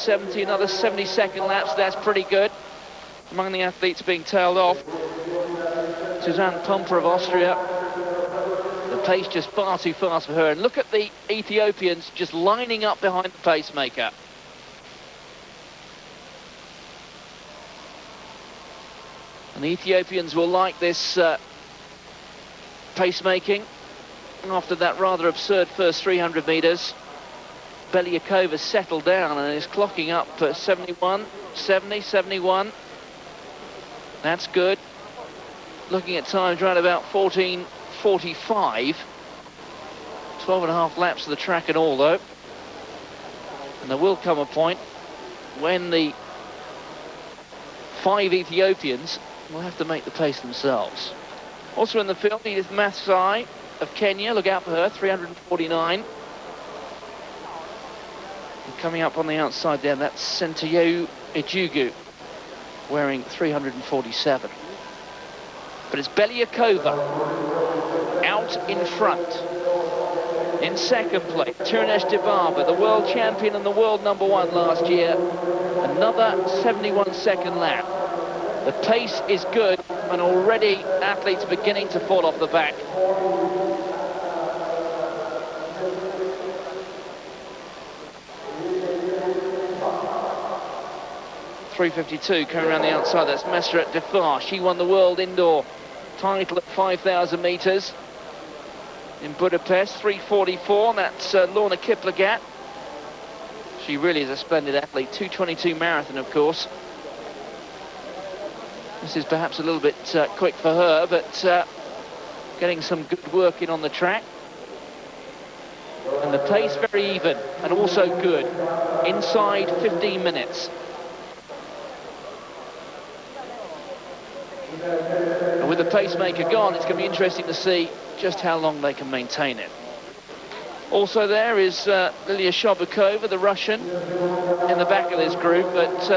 70, another 70-second laps. That's pretty good. Among the athletes being tailed off, Susanne Pumper of Austria. The pace just far too fast for her. And look at the Ethiopians just lining up behind the pacemaker. And the Ethiopians will like this pacemaking after that rather absurd first 300 metres. Belyakova settled down and is clocking up 71, 70, 71. That's good. Looking at times right about 14:45. 12.5 laps of the track and all, though. And there will come a point when the 5 Ethiopians will have to make the pace themselves. Also in the field, Edih Masai of Kenya. Look out for her, 349. And coming up on the outside there, that's Senayehu Kidane, wearing 347. But it's Belyakova out in front. In second place, Tirunesh Dibaba, the world champion and the world #1 last year. Another 71-second lap. The pace is good, and already athletes beginning to fall off the back. .352 coming around the outside. That's Meseret Defar. She won the world indoor title at 5,000 metres in Budapest. 3:44. That's Lornah Kiplagat. She really is a splendid athlete. 2:22 marathon, of course. This is perhaps a little bit quick for her, but getting some good work in on the track. And the pace very even and also good. Inside 15 minutes. And with the pacemaker gone, it's going to be interesting to see just how long they can maintain it. Also there is Liliya Shobukhova, the Russian, in the back of this group, but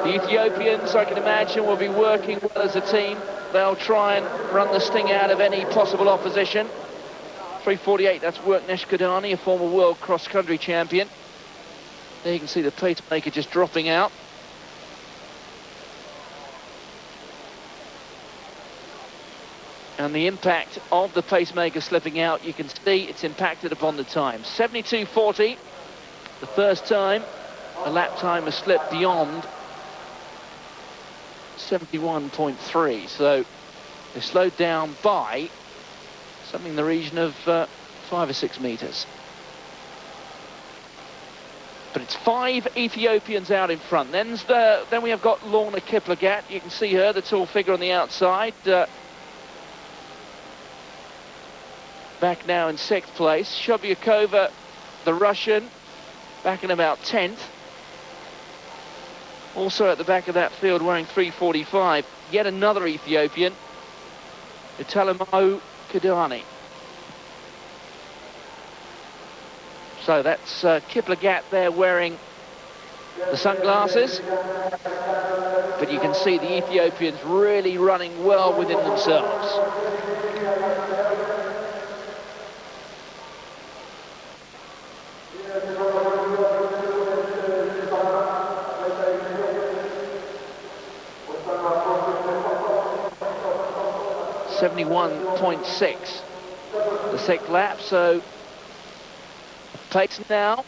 the Ethiopians, I can imagine, will be working well as a team. They'll try and run the sting out of any possible opposition. 3:48, that's Werknesh Kidane, a former world cross-country champion. There you can see the pacemaker just dropping out. And the impact of the pacemaker slipping out, you can see it's impacted upon the time. 72:40, the first time a lap time has slipped beyond 71.3. So they slowed down by something in the region of 5 or 6 metres. But it's 5 Ethiopians out in front. Then we have got Lornah Kiplagat. You can see her, the tall figure on the outside. Back now in 6th place. Shobukhova, the Russian, back in about 10th. Also at the back of that field wearing 3:45. Yet another Ethiopian, Etalemahu Kidane. So that's Kiplagat there wearing the sunglasses. But you can see the Ethiopians really running well within themselves. .6, the 6th lap, so pace now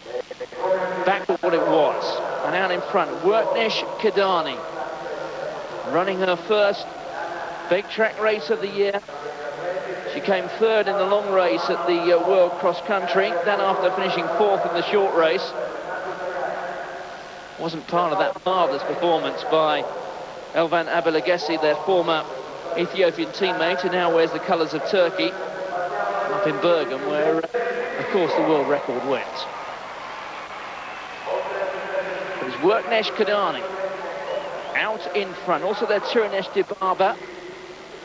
back to what it was. And out in front, Werknesh Kidane, running her first big track race of the year. She came 3rd in the long race at the World Cross Country, then after finishing 4th in the short race. Wasn't part of that marvellous performance by Elvan Abelegesi, their former Ethiopian teammate, who now wears the colours of Turkey, up in Bergen, where, of course, the world record wins. It's Werknesh Kidane out in front. Also there, Tirunesh Dibaba.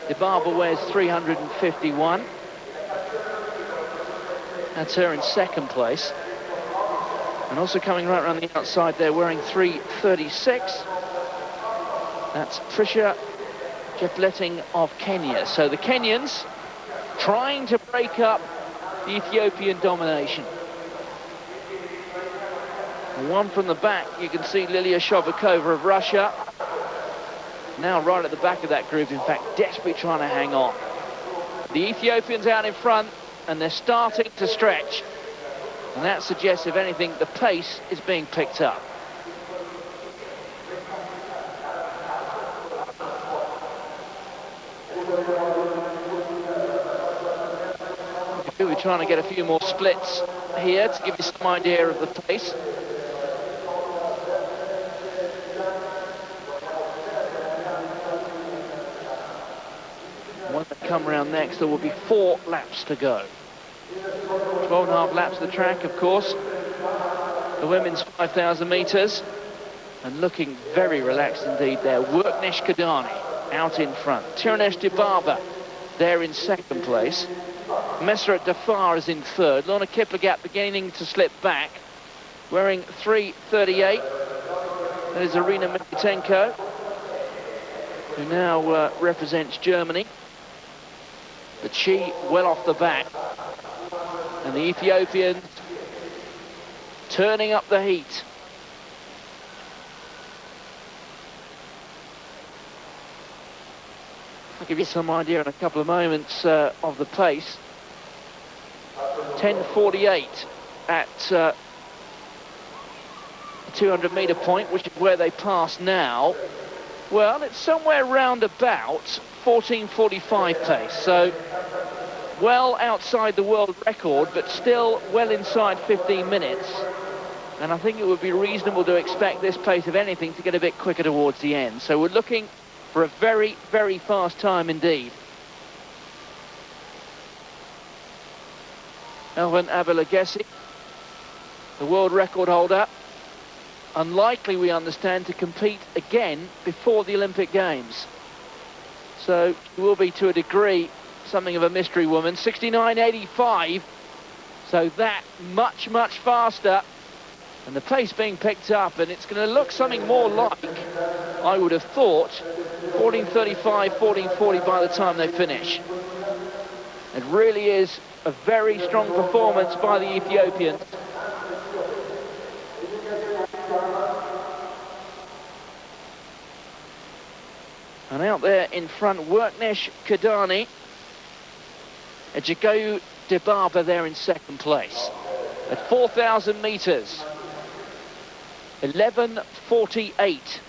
Dibaba wears 351. That's her in 2nd place. And also coming right around the outside there, wearing 336. That's Priscah Jepleting of Kenya. So the Kenyans trying to break up the Ethiopian domination. One from the back, you can see Liliya Shobukhova of Russia. Now right at the back of that group, in fact, desperately trying to hang on. The Ethiopians out in front, and they're starting to stretch. And that suggests, if anything, the pace is being picked up. We're trying to get a few more splits here to give you some idea of the pace. When they come round next, there will be 4 laps to go. 12.5 laps of the track, of course. The women's 5,000 metres. And looking very relaxed indeed there. Werknesh Kidane out in front. Tirunesh Dibaba there in second place. Meseret Defar is in third. Lornah Kiplagat beginning to slip back, wearing 3:38. That is Irina Mikienko, who now represents Germany. But she well off the back. And the Ethiopians turning up the heat. I'll give you some idea in a couple of moments of the pace. 10:48 at the 200-metre point, which is where they pass now. Well, it's somewhere round about 14:45 pace, so well outside the world record, but still well inside 15 minutes. And I think it would be reasonable to expect this pace, if anything, to get a bit quicker towards the end. So we're looking for a very, very fast time indeed. Elvan Abelagesi, the world record holder, unlikely, we understand, to compete again before the Olympic Games. So she will be, to a degree, something of a mystery woman. 69.85, so that much, much faster. And the pace being picked up, and it's going to look something more like, I would have thought, 14:35, 14:40 by the time they finish. It really is a very strong performance by the Ethiopians. And out there in front, Werknesh Kidane, Ejegayehu Dibaba there in second place. At 4,000 metres, 11:48.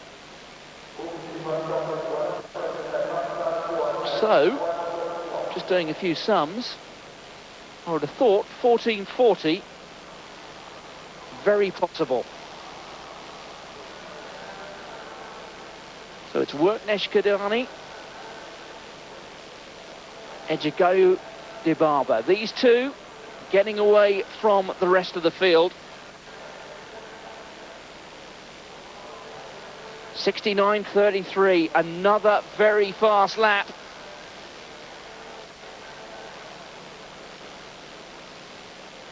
So, just doing a few sums, I would have thought 14:40, very possible. So it's Werknesh Kidane, Ejegayehu Dibaba. These two getting away from the rest of the field. 69.33, another very fast lap.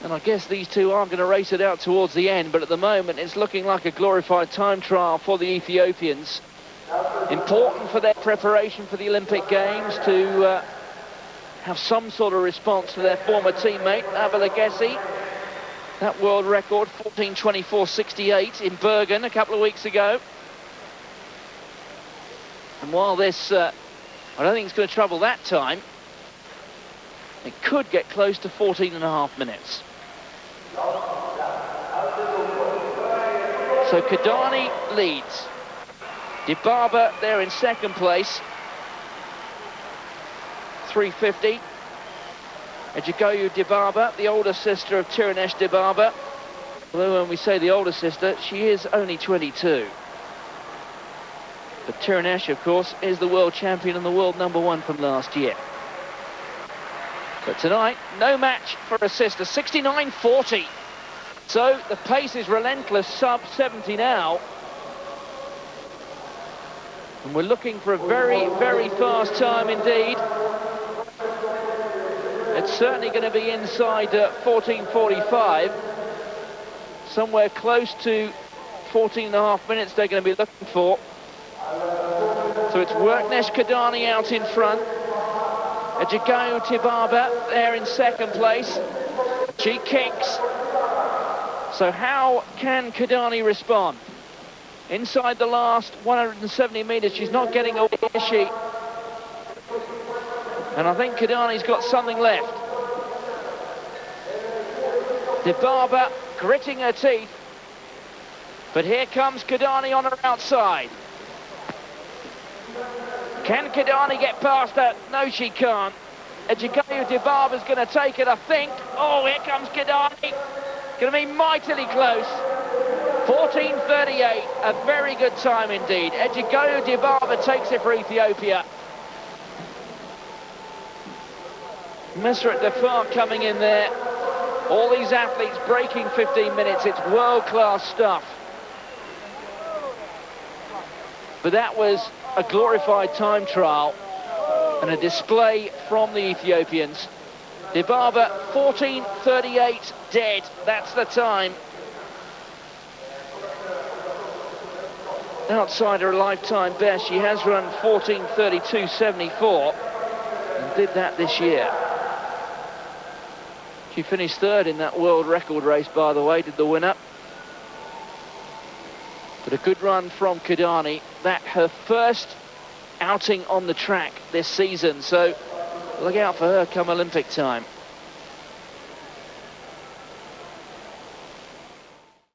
And I guess these two are going to race it out towards the end, but at the moment it's looking like a glorified time trial for the Ethiopians. Important for their preparation for the Olympic Games to have some sort of response to their former teammate, Abelagesi. That world record, 14:24.68 in Bergen a couple of weeks ago. And while this, I don't think it's going to trouble that time, it could get close to 14.5 minutes. So Kidane leads. Dibaba there in second place, 3:50. Ejegayehu Dibaba, the older sister of Tirunesh Dibaba. Although when we say the older sister, she is only 22. But Tirunesh, of course, is the world champion and the world #1 from last year. But tonight, no match for a sister, 69.40. So the pace is relentless, sub 70 now. And we're looking for a very, very fast time indeed. It's certainly going to be inside 14:45. Somewhere close to 14.5 minutes they're going to be looking for. So it's Werknesh Kidane out in front. Ejegayehu Dibaba there in second place. She kicks. So how can Kidane respond? Inside the last 170 metres, she's not getting away, is she? And I think Kidane's got something left. Dibaba gritting her teeth. But here comes Kidane on her outside. Can Kidane get past her? No, she can't. Ejegayehu Dibaba's going to take it, I think. Oh, here comes Kidane. Going to be mightily close. 14:38, a very good time indeed. Ejegayehu Dibaba takes it for Ethiopia. Meseret Defar coming in there. All these athletes breaking 15 minutes. It's world-class stuff. But that was a glorified time trial and a display from the Ethiopians. Dibaba, 14:38 dead. That's the time. Outside her lifetime best, she has run 14:32.74 and did that this year. She finished third in that world record race, by the way, did the winner. But a good run from Kidane. That her first outing on the track this season, so look out for her come Olympic time.